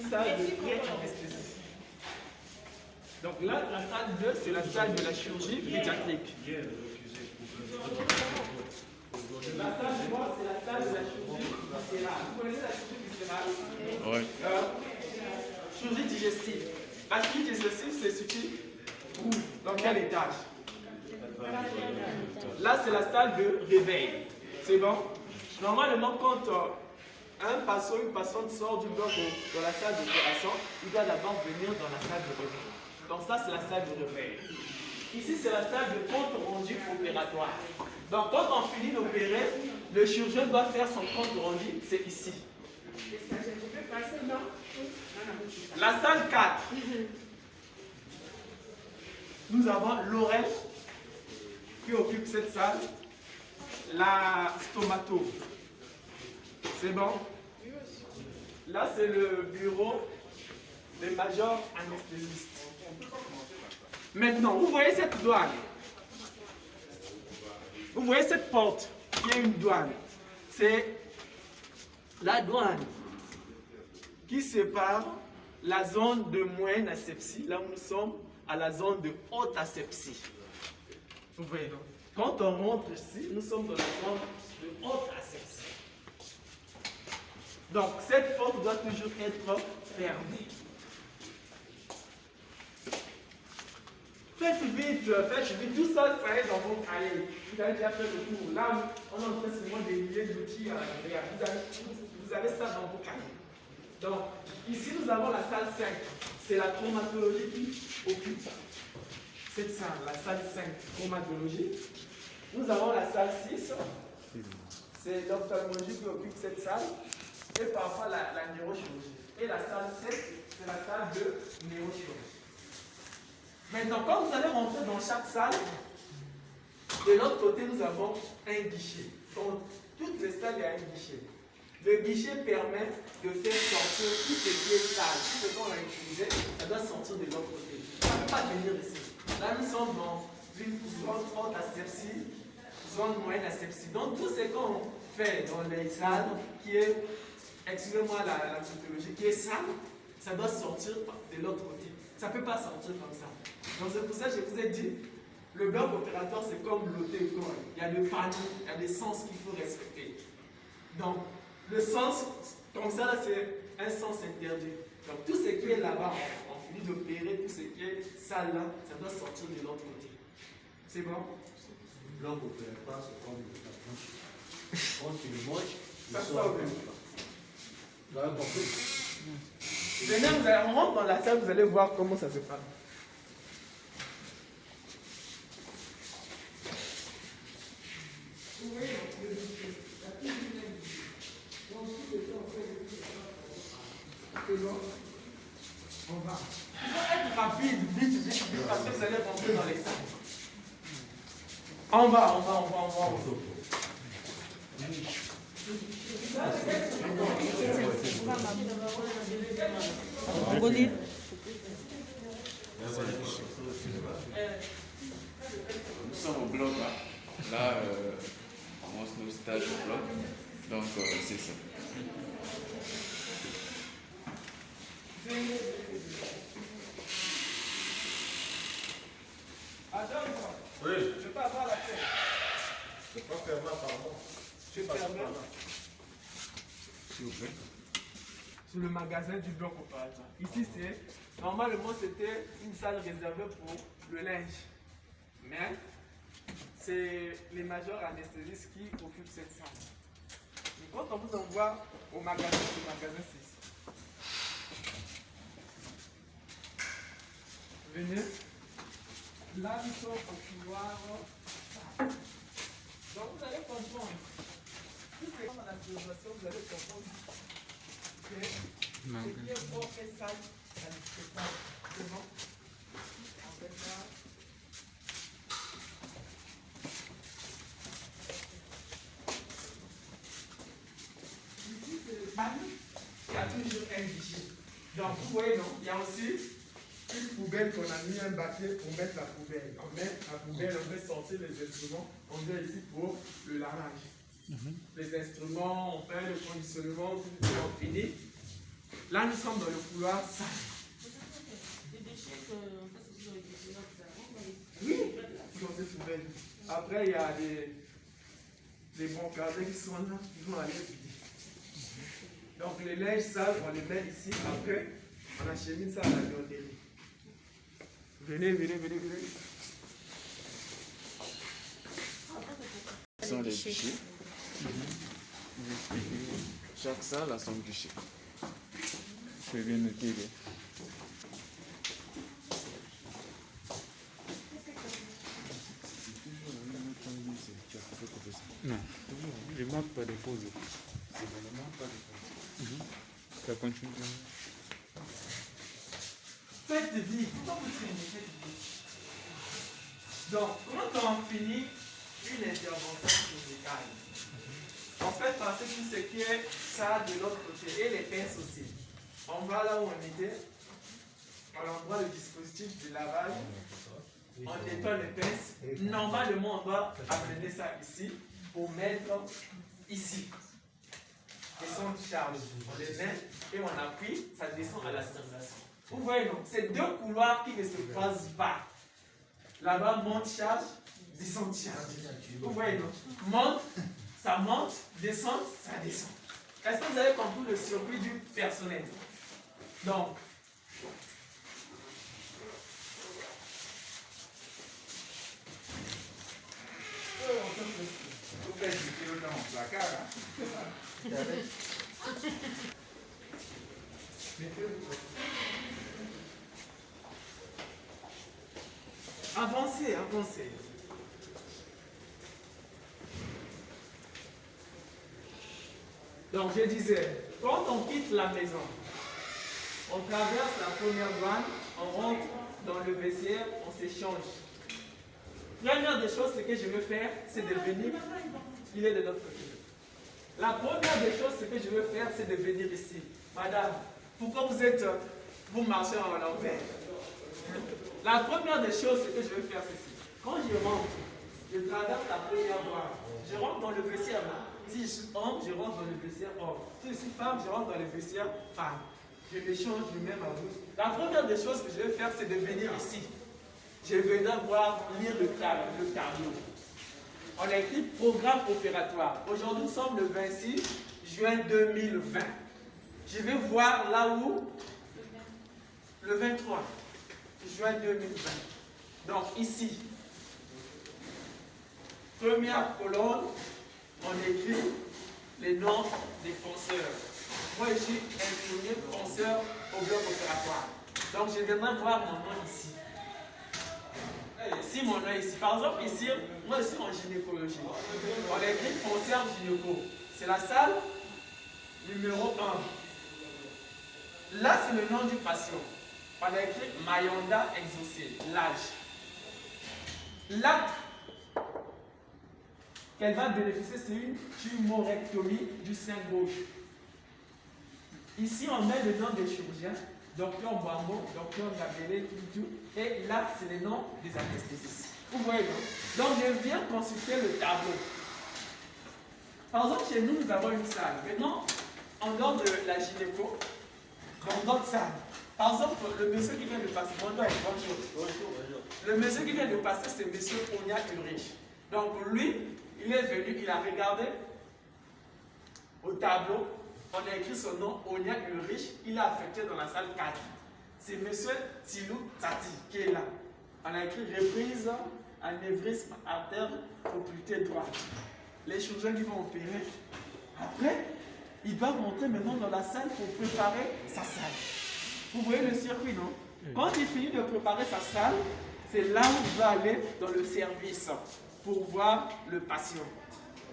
salle de pré-anesthésie. Donc là, la salle 2, c'est la salle de la chirurgie pédiatrique. La salle 3, c'est la salle de la chirurgie viscérale. Vous connaissez la chirurgie viscérale? Oui. Chirurgie digestive. La chirurgie digestive, c'est situé où? Dans quel étage? Là, c'est la salle de réveil. C'est bon? Normalement, quand un patient, une patiente sort du bloc dans la salle d'opération, il doit d'abord venir dans la salle de réveil. Donc ça, c'est la salle de réveil. Ici, c'est la salle de compte rendu opératoire. Donc quand on finit d'opérer, le chirurgien doit faire son compte rendu, c'est ici. La salle 4. Nous avons l'oreille qui occupe cette salle. La stomato. C'est bon? Là, c'est le bureau des majors anesthésistes. Maintenant, vous voyez cette douane. Vous voyez cette porte qui est une douane. C'est la douane qui sépare la zone de moyenne asepsie, là où nous sommes, à la zone de haute asepsie. Vous voyez, non? Quand on rentre ici, nous sommes dans la zone de haute asepsie. Donc, cette porte doit toujours être fermée. Faites vite, tout ça, ça est dans vos cahiers. Vous avez déjà fait le cours. Là, on a en train seulement des milliers d'outils à l'intérieur. Vous avez ça dans vos cahiers. Donc, ici, nous avons la salle 5. C'est la traumatologie qui occupe cette salle, la salle 5, traumatologie. Nous avons la salle 6. C'est l'ophtalmologie qui occupe cette salle. Et parfois la neurochirurgie. Et la salle 7, c'est la salle de neurochirurgie. Maintenant, quand vous allez rentrer dans chaque salle, de l'autre côté, nous avons un guichet. Dans toutes les salles, il y a un guichet. Le guichet permet de faire sortir tout ce qui est sale. Tout ce qu'on a utilisé, ça doit sortir de l'autre côté. Ça ne peut pas venir ici. Là, nous sommes dans une zone haute asepsie, zone moyenne asepsie. Donc, tout ce qu'on fait dans les salles, qui est, excusez-moi la psychologie, qui est sale, ça doit sortir de l'autre côté. Ça ne peut pas sortir comme ça. Donc c'est pour ça que je vous ai dit, le bloc opératoire c'est comme l'hôtel corps. Il y a des panneaux, il y a des sens qu'il faut respecter. Donc le sens, comme ça là, c'est un sens interdit. Donc tout ce qui est là-bas, on finit d'opérer, tout ce qui est sale là, ça doit sortir de l'autre côté. C'est bon? Le bloc opératoire c'est comme la bouche. Quand tu le manges, ça il sort même pas. Vous avez compris? Maintenant, on rentre dans la salle, vous allez voir comment ça se passe. C'est bon? On va. Il faut être rapide, vite, parce que vous allez rentrer dans les salles. On va. Nous sommes au bloc là. Là, on commence nos stages au bloc. Donc, c'est ça. Attends, Oui. je peux avoir la tête. C'est pas fermé, pardon. Je permets. S'il vous plaît. Sur le magasin du bloc opératoire. Ici, normalement, c'était une salle réservée pour le linge. Mais c'est les majors anesthésistes qui occupent cette salle. Et quand on vous envoie au magasin, c'est le magasin 6. Venez. Là, nous sommes au couloir. Donc, vous allez comprendre. Tout ce qui est dans la civilisation, vous allez comprendre. Ce qui est fort et sale, ça ne fait pas. C'est bon? En fait, là. Ici, c'est le pan. Il y a toujours un guichet. Donc, vous voyez, non? Il y a aussi une poubelle qu'on a mis un baquet pour mettre la poubelle. On met la poubelle, on fait sortir les instruments. On vient ici pour le lavage. Les instruments, on fait le conditionnement, tout on finit. Là, nous sommes dans le couloir salle. Les déchets que on fait, c'est sur les déchets là, vous avez Oui, dans cette poubelle. Après, il y a les bons cadres qui sont là, qui vont aller vider. Donc, les linges sales, on les met ici. Après, on achemine ça à la buanderie. Venez, venez, venez, venez. Ce sont les guichets. Chaque salle a son guichet. Je vais bien noter. Non, je ne marque pas des pauses. Ça continue. Faites vie. Pourquoi vous traînez? Faites vie. Donc, quand on finit une intervention chirurgicale, on fait passer tout ce qui est ça de l'autre côté et les pinces aussi. On va là où on était, à l'endroit du dispositif de lavage, on nettoie les pinces. Normalement, on doit amener ça ici pour mettre ici. Et son charge, on les met et on appuie, ça descend à la stérilisation. Vous voyez, non? C'est deux couloirs qui ne se croisent pas. Là-bas, monte, charge, descend, charge. Vous voyez, non? Monte, ça monte, descend, ça descend. Est-ce que vous avez compris le circuit du personnel? Donc, Vous faites du kilo dans mon placard, hein? avancez, avancez. Donc, je disais, quand on quitte la maison, on traverse la première douane, on rentre dans le vestiaire, on s'échange. Première des choses, ce que je veux faire, c'est de venir. Il est de l'autre côté. La première des choses, ce que je veux faire, c'est de venir ici. Madame, pourquoi vous marchez en l'envers? La première des choses, ce que je veux faire, c'est ici. Quand je rentre, je traverse la première douane. Je rentre dans le vestiaire là. Si je suis homme, je rentre dans le vestiaire homme. Si je suis femme, je rentre dans le vestiaire femme. Je m'échange du même à vous. La première des choses que je vais faire, c'est de venir ici. Je vais voir lire le tableau. On a écrit programme opératoire. Aujourd'hui, nous sommes le 26 juin 2020. Je vais voir là où le 23 juin 2020. Donc ici, première colonne, on écrit les noms des penseurs. Moi, je suis infirmier penseur au bloc opératoire. Donc, je viendrai voir mon nom ici. Si mon nom est ici, par exemple, ici, moi, je suis en gynécologie. On a écrit penseur gynéco. C'est la salle numéro 1. Là, c'est le nom du patient. On a écrit Mayonda exaucé, l'âge. L'acte qu'elle va bénéficier, c'est une tumorectomie du sein gauche. Ici, on met le nom des chirurgiens, docteur Boambo, docteur Gabelé, tout. Et là, c'est le nom des anesthésistes. Vous voyez, non? Donc, je viens consulter le tableau. Par exemple, chez nous, nous avons une salle. Maintenant, en dehors de la gynéco, dans d'autres salles. Par exemple, le monsieur qui vient de passer, bonjour. Le monsieur qui vient de passer, c'est monsieur Onia Ulrich. Donc, lui, il est venu, il a regardé au tableau. On a écrit son nom, Onia Ulrich. Il est affecté dans la salle 4. C'est M. Tilou Tati qui est là. On a écrit reprise, anévrisme, artère, occulté droite. Les chirurgiens qui vont opérer. Après, il doit monter maintenant dans la salle pour préparer sa salle. Vous voyez le circuit, non? Quand il finit de préparer sa salle, c'est là où il va aller dans le service pour voir le patient.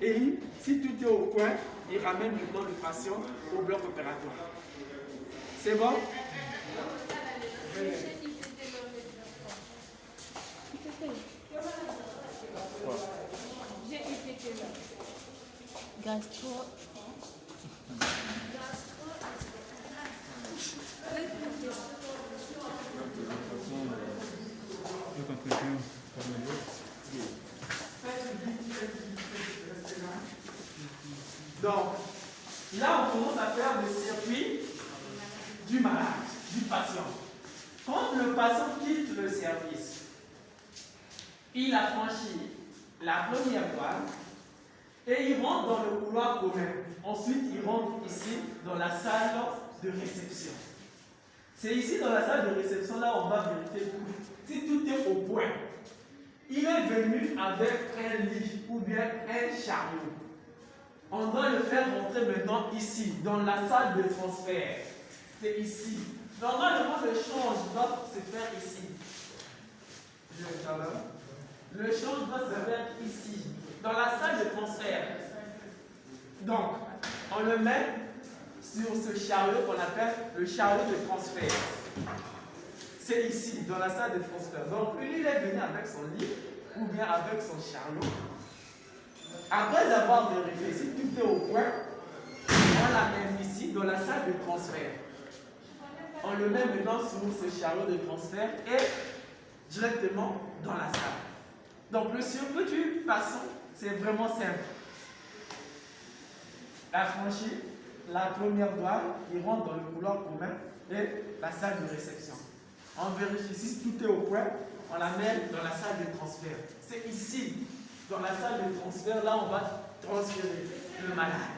Et si tout est au coin, il ramène maintenant le patient au bloc opératoire. C'est bon? Gastro. Donc, là, on commence à faire des circuits du malade, du patient. Quand le patient quitte le service, il a franchi la première douane et il rentre dans le couloir commun. Ensuite, il rentre ici dans la salle de réception. C'est ici dans la salle de réception là où on va vérifier si tout est au point. Il est venu avec un lit ou bien un chariot. On doit le faire rentrer maintenant ici, dans la salle de transfert. C'est ici. Normalement, le change doit se faire ici. Le change doit se faire ici, dans la salle de transfert. Donc, on le met sur ce chariot qu'on appelle le chariot de transfert. C'est ici, dans la salle de transfert. Donc, lui, il est venu avec son lit ou bien avec son chariot. Après avoir vérifié si tout est au point, on l'amène ici, dans la salle de transfert. On le met maintenant sur ce chariot de transfert et directement dans la salle. Donc, le circuit du patient, c'est vraiment simple. Affranchi la première douane, il rentre dans le couloir commun et la salle de réception. On vérifie si tout est au point, on l'amène dans la salle de transfert. C'est ici, dans la salle de transfert, là on va transférer le malade.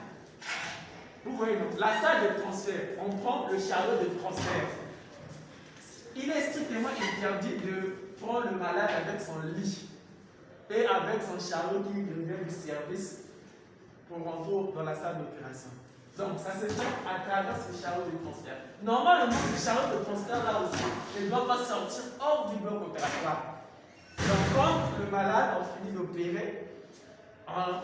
Vous voyez, donc, la salle de transfert, on prend le chariot de transfert. Il est strictement interdit de prendre le malade avec son lit et avec son chariot qui revient du service pour rentrer dans la salle d'opération. Donc, ça se fait à travers ce chariot de transfert. Normalement, ce chariot de transfert là aussi, il ne doit pas sortir hors du bloc opératoire. Donc, quand le malade a fini d'opérer, on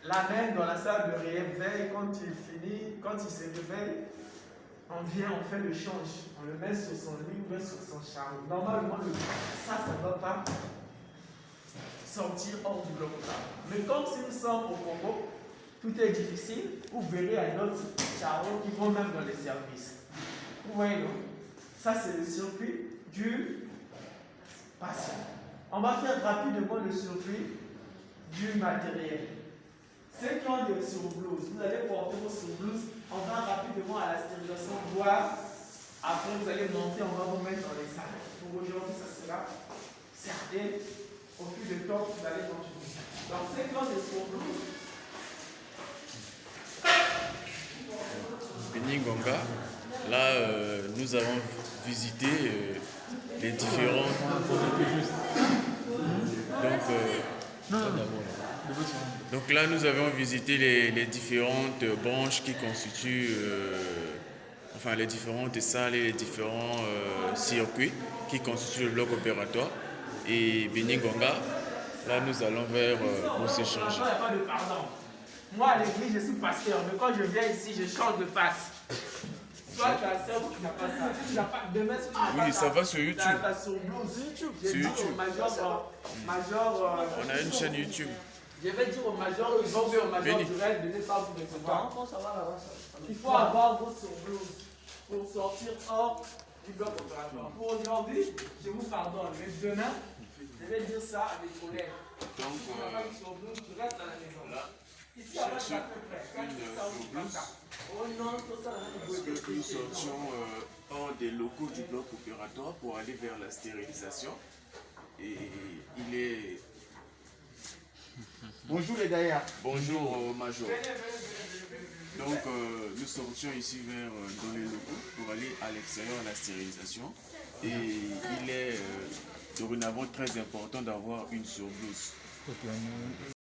l'amène dans la salle de réveil. Quand il finit, quand il se réveille, on vient, on fait le change. On le met sur son lit ou sur son chariot. Normalement, ça ne doit pas sortir hors du bloc opératoire. Mais comme si nous sommes au Congo, tout est difficile, vous verrez à d'autres chariots qui vont même dans les services. Vous voyez, non? Ça, c'est le circuit du patient. On va faire rapidement le circuit du matériel. Ceux qui ont des surblouses, vous allez porter vos surblouses, on va rapidement à la stérilisation, voir. Après, vous allez monter, on va vous mettre dans les salles. Pour aujourd'hui, ça sera certain. Au fil du temps, vous allez continuer. Donc, ceux qui ont des surblouses, Beningonga, là nous avons visité les différents. Donc là nous avons visité les différentes branches qui constituent, enfin les différentes salles et les différents circuits qui constituent le bloc opératoire. Et Beningonga, là nous allons vers pour s'échanger. Il n'y a pas de pardon. Moi, à l'église, je suis pasteur, mais quand je viens ici, je change de face. Toi, tu as ça ou tu n'as pas ça. Tu n'as pas. Demain, si tu n'as pas Oui, ça va sur YouTube. Tu as sur YouTube. Sur YouTube. On a une chaîne YouTube. Je vais dire au major, ils vont dire au major du rêve de ne pas vous recevoir. Il faut avoir vos surblouses pour sortir hors du bloc opératoire. Pour aujourd'hui, je vous pardonne, mais demain, je vais dire ça à des collègues. Donc, si tu n'as pas une surblouse, tu restes à la maison. Là, Ici, à peu près. parce que nous sortions hors des locaux du bloc opératoire pour aller vers la stérilisation. Et il est... Bonjour les gars. Bonjour Major. Donc nous sortions ici vers dans les locaux pour aller à l'extérieur à la stérilisation. Et il est dorénavant très important d'avoir une surblouse.